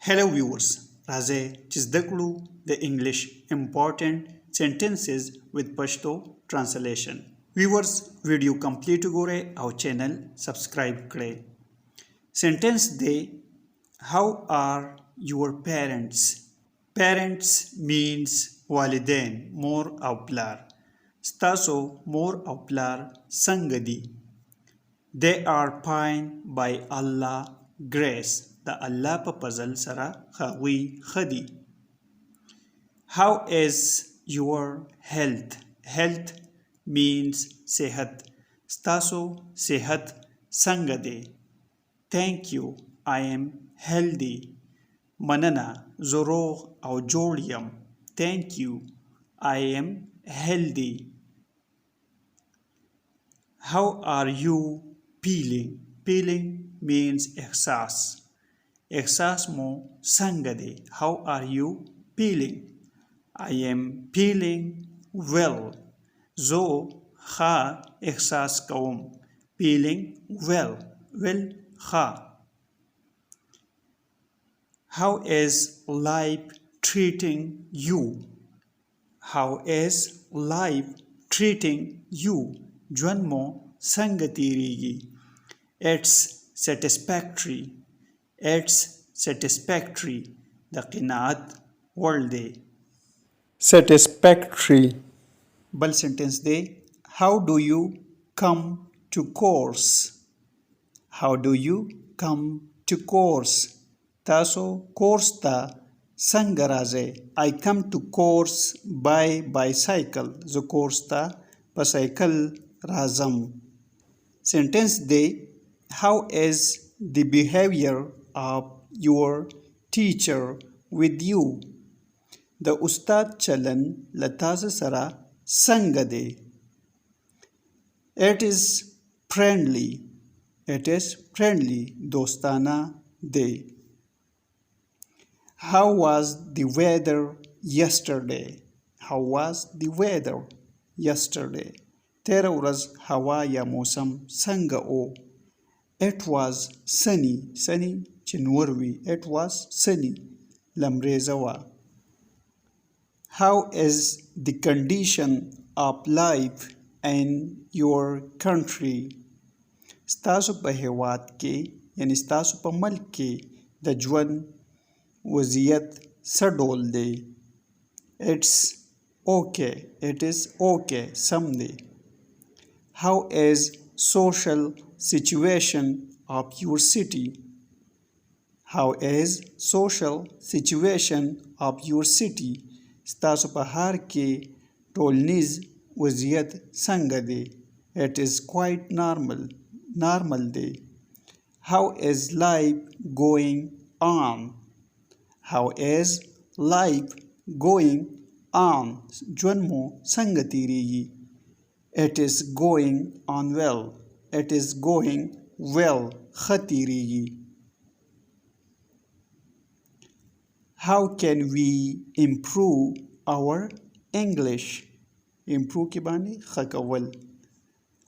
Hello viewers, راځئ چې زده کړو د انګلیش important sentences with Pashto translation. Viewers ویډیو کمپلیټ وګورئ او چینل سبسکرایب کړئ. Sentence دی How are your parents? Parents means والدین مور او پلار. ستاسو مور او پلار څنګه دي؟ They are fine by Allah grace. د الله په فضل سره هغوی ښه دي. How is your health? Health means صحت. ستاسو صحت څنګه دی؟ Thank you. I am healthy. مننه زه روغ او جوړ یم. Thank you. I am healthy. How are you feeling? Feeling means احساس. احساس مو څنګه دی؟ How are you feeling? I am feeling well. زه ښه احساس کوم. Feeling well. Well ښه. How is life treating you? How is life treating you? ژوند مو څنګه تیریږي؟ It's satisfactory. It's satisfactory. د قناعت وړ دی. Satisfactory. بل سنټنس دی How do you come to course? How do you come to course? تاسو کورس ته څنګه راځئ؟ I come to course by bicycle. زه کورس ته په سایکل راځم. سنټنس دی How is the behavior of your teacher with you? د استاد چلن له تاسو سره څنګه دی؟ It is friendly. It is friendly. دوستانه دی. How was the weather yesterday? How was the weather yesterday? تیره ورځ هوا یا موسم څنګه و؟ It was sunny. Sunny چې نور وي. It was sunny. لمریزه وه. How is the condition of life in your country? ستاسو په هیواد کې یعنی ستاسو په ملک کې د ژوند وضعیت څه ډول دی؟ It's okay. It is okay. سم دی. How is social situation of your city? How is social situation of your city? ستاسو په ښار کې ټولنیز وضعیت څنګه دی؟ It is quite normal. Normal دی. How is life going on? How is life going on? ژوند مو څنګه تیریږي؟ It is going on well. It is going well. ښه تیریږي. How can we improve our English? Improve کې باندې ښه کول.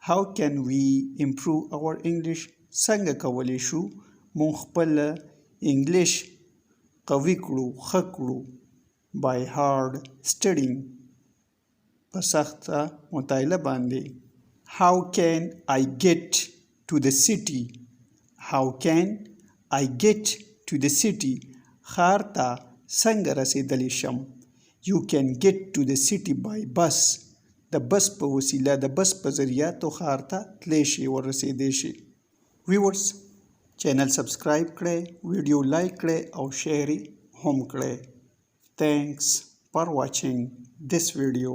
How can we improve our English? څنګه کولی شو مونږ خپل انګلیش قوي کړو ښه کړو؟ By hard studying. په سخته مطالعه باندې. How can I get to the city? How can I get to the city? ښار ته څنګه رسیدلی شم؟ You can get to the city by bus. د بس په وسیله د بس په ذریعه تو ښار ته تلی شي ورسیدی شي. ویورز چینل سبسکرایب کړئ، ویډیو لایک کړئ او شیر هم کړئ. Thanks for watching this video.